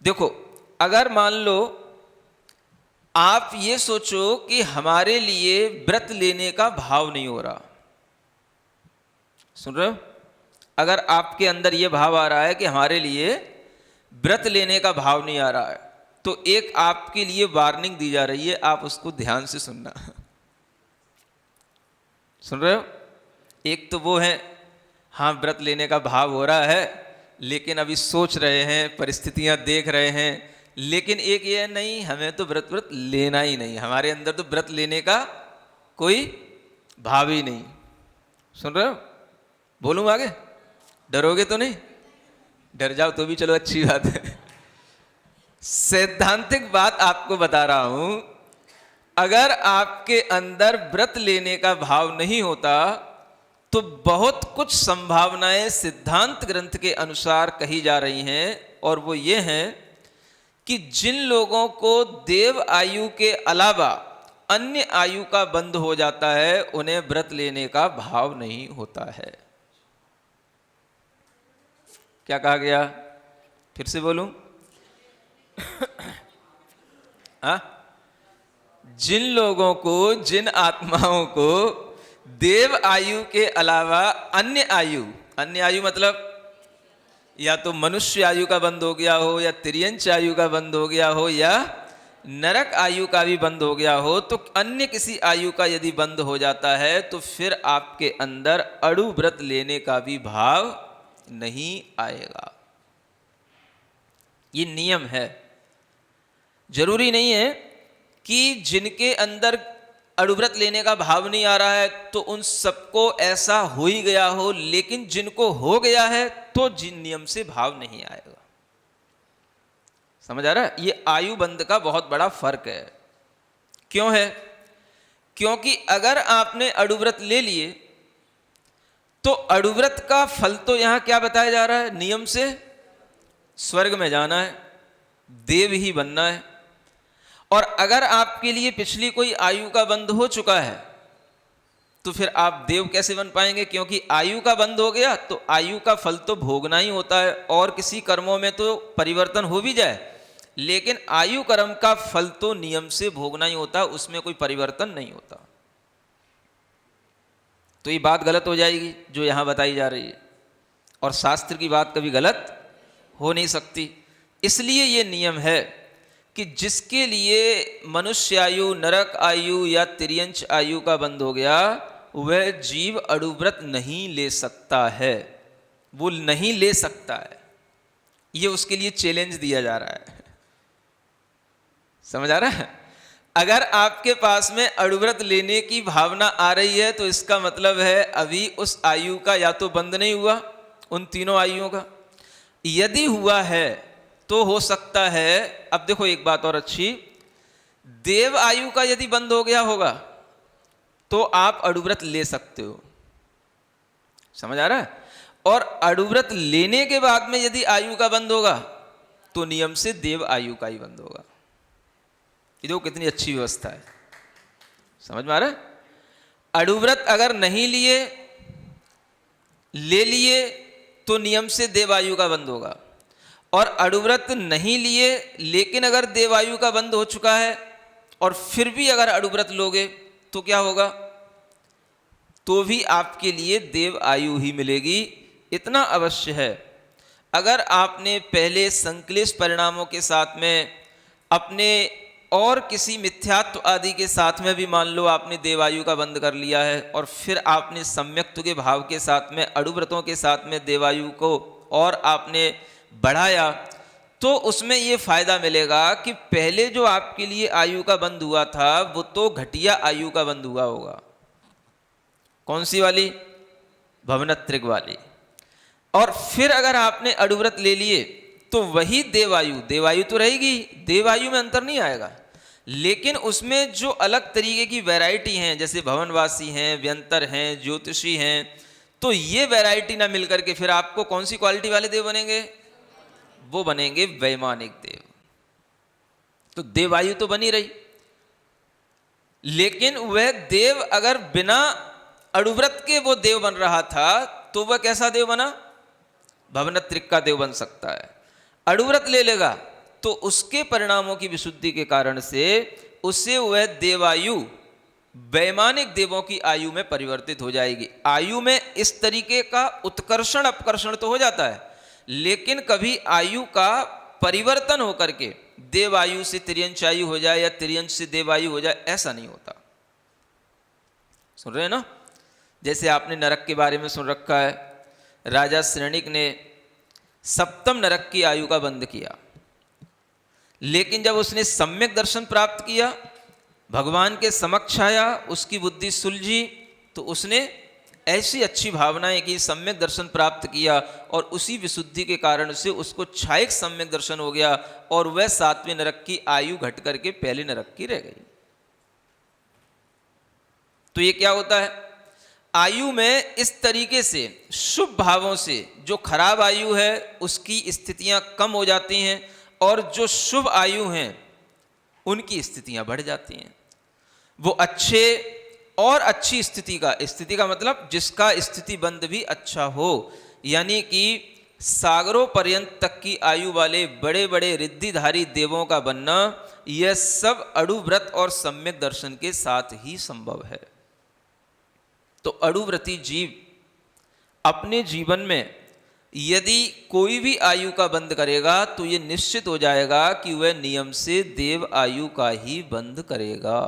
देखो, अगर मान लो आप ये सोचो कि हमारे लिए व्रत लेने का भाव नहीं हो रहा, सुन रहे हो? अगर आपके अंदर ये भाव आ रहा है कि हमारे लिए व्रत लेने का भाव नहीं आ रहा है, तो एक आपके लिए वार्निंग दी जा रही है, आप उसको ध्यान से सुनना। सुन रहे हो? एक तो वो है, हाँ व्रत लेने का भाव हो रहा है लेकिन अभी सोच रहे हैं, परिस्थितियां देख रहे हैं, लेकिन एक ये है, नहीं हमें तो व्रत लेना ही नहीं, हमारे अंदर तो व्रत लेने का कोई भाव ही नहीं। सुन रहे हो? बोलूं आगे? डरोगे तो नहीं? डर जाओ तो भी चलो अच्छी बात है। सैद्धांतिक बात आपको बता रहा हूं, अगर आपके अंदर व्रत लेने का भाव नहीं होता तो बहुत कुछ संभावनाएं सिद्धांत ग्रंथ के अनुसार कही जा रही हैं, और वो ये हैं कि जिन लोगों को देव आयु के अलावा अन्य आयु का बंध हो जाता है, उन्हें व्रत लेने का भाव नहीं होता है। क्या कहा गया? फिर से बोलूं? जिन लोगों को, जिन आत्माओं को देव आयु के अलावा अन्य आयु मतलब या तो मनुष्य आयु का बंद हो गया हो, या तिर्यंच आयु का बंद हो गया हो, या नरक आयु का भी बंद हो गया हो, तो अन्य किसी आयु का यदि बंद हो जाता है तो फिर आपके अंदर अड़ु व्रत लेने का भी भाव नहीं आएगा। ये नियम है। जरूरी नहीं है कि जिनके अंदर अड़ुव्रत लेने का भाव नहीं आ रहा है तो उन सबको ऐसा हो ही गया हो, लेकिन जिनको हो गया है तो जिन नियम से भाव नहीं आएगा। समझ आ रहा है? ये आयु बंध का बहुत बड़ा फर्क है। क्यों है? क्योंकि अगर आपने अड़ुव्रत ले लिए तो अड़ुव्रत का फल तो यहां क्या बताया जा रहा है? नियम से स्वर्ग में जाना है, देव ही बनना है। और अगर आपके लिए पिछली कोई आयु का बंध हो चुका है तो फिर आप देव कैसे बन पाएंगे? क्योंकि आयु का बंध हो गया तो आयु का फल तो भोगना ही होता है, और किसी कर्मों में तो परिवर्तन हो भी जाए लेकिन आयु कर्म का फल तो नियम से भोगना ही होता है, उसमें कोई परिवर्तन नहीं होता। तो ये बात गलत हो जाएगी जो यहां बताई जा रही है, और शास्त्र की बात कभी गलत हो नहीं सकती। इसलिए ये नियम है कि जिसके लिए मनुष्य आयु, नरक आयु या तिर्यंच आयु का बंध हो गया, वह जीव अड़ुव्रत नहीं ले सकता है, वो नहीं ले सकता है। ये उसके लिए चैलेंज दिया जा रहा है। समझ आ रहा है? अगर आपके पास में अड़ुव्रत लेने की भावना आ रही है तो इसका मतलब है अभी उस आयु का या तो बंध नहीं हुआ, उन तीनों आयुओं का। यदि हुआ है तो हो सकता है, अब देखो एक बात और अच्छी, देव आयु का यदि बंद हो गया होगा तो आप अड़ुव्रत ले सकते हो। समझ आ रहा है? और अड़ुव्रत लेने के बाद में यदि आयु का बंद होगा तो नियम से देव आयु का ही बंद होगा। ये देखो कितनी अच्छी व्यवस्था है। समझ में आ रहा है? अड़ुव्रत अगर नहीं लिए, ले लिए तो नियम से देवायु का बंद होगा, और अड़ुव्रत नहीं लिए लेकिन अगर देवायु का बंद हो चुका है और फिर भी अगर अड़ुव्रत लोगे तो क्या होगा? तो भी आपके लिए देव आयु ही मिलेगी। इतना अवश्य है, अगर आपने पहले संक्लेश परिणामों के साथ में अपने और किसी मिथ्यात्व आदि के साथ में भी मान लो आपने देवायु का बंद कर लिया है, और फिर आपने सम्यक्त्व के भाव के साथ में अड़ुव्रतों के साथ में देवायु को और आपने बढ़ाया, तो उसमें ये फायदा मिलेगा कि पहले जो आपके लिए आयु का बंद हुआ था वो तो घटिया आयु का बंद हुआ होगा। कौन सी वाली? भवनत्रिक वाली। और फिर अगर आपने अड़ुव्रत ले लिए तो वही देवायु तो रहेगी, देवायु में अंतर नहीं आएगा, लेकिन उसमें जो अलग तरीके की वैरायटी हैं, जैसे भवनवासी हैं, व्यंतर हैं, ज्योतिषी हैं, तो ये वैरायटी ना मिलकर के फिर आपको कौन सी क्वालिटी वाले देव बनेंगे? वो बनेंगे वैमानिक देव। तो देवायु तो बनी रही, लेकिन वह देव अगर बिना अड़ुव्रत के वो देव बन रहा था तो वह कैसा देव बना? भवनत्रिक का देव बन सकता है। अड़ुव्रत ले लेगा तो उसके परिणामों की विशुद्धि के कारण से उसे वह देवायु वैमानिक देवों की आयु में परिवर्तित हो जाएगी। आयु में इस तरीके का उत्कर्षण अपकर्षण तो हो जाता है, लेकिन कभी आयु का परिवर्तन होकर के देवायु से तिर्यंश आयु हो जाए या तिर्यंश से देवायु हो जाए, ऐसा नहीं होता। सुन रहे हैं ना? जैसे आपने नरक के बारे में सुन रखा है, राजा श्रेणिक ने सप्तम नरक की आयु का बंध किया, लेकिन जब उसने सम्यक दर्शन प्राप्त किया, भगवान के समक्ष आया, उसकी बुद्धि सुलझी, तो उसने ऐसी अच्छी भावनाएं की, सम्यक दर्शन प्राप्त किया, और उसी विशुद्धि के कारण से उसको छायक सम्यक दर्शन हो गया, और वह 7वें नरक की आयु घट करके पहले नरक की रह गई। तो ये क्या होता है? आयु में इस तरीके से शुभ भावों से जो खराब आयु है उसकी स्थितियां कम हो जाती हैं, और जो शुभ आयु हैं उनकी स्थितियां बढ़ जाती हैं। वो अच्छे और अच्छी स्थिति का मतलब जिसका स्थिति बंध भी अच्छा हो, यानी कि सागरों पर्यंत तक की आयु वाले बड़े बड़े रिद्धिधारी देवों का बनना, यह सब अड़ुव्रत और सम्यक दर्शन के साथ ही संभव है। तो अड़ुव्रती जीव अपने जीवन में यदि कोई भी आयु का बंध करेगा तो ये निश्चित हो जाएगा कि वह नियम से देव आयु का ही बंध करेगा।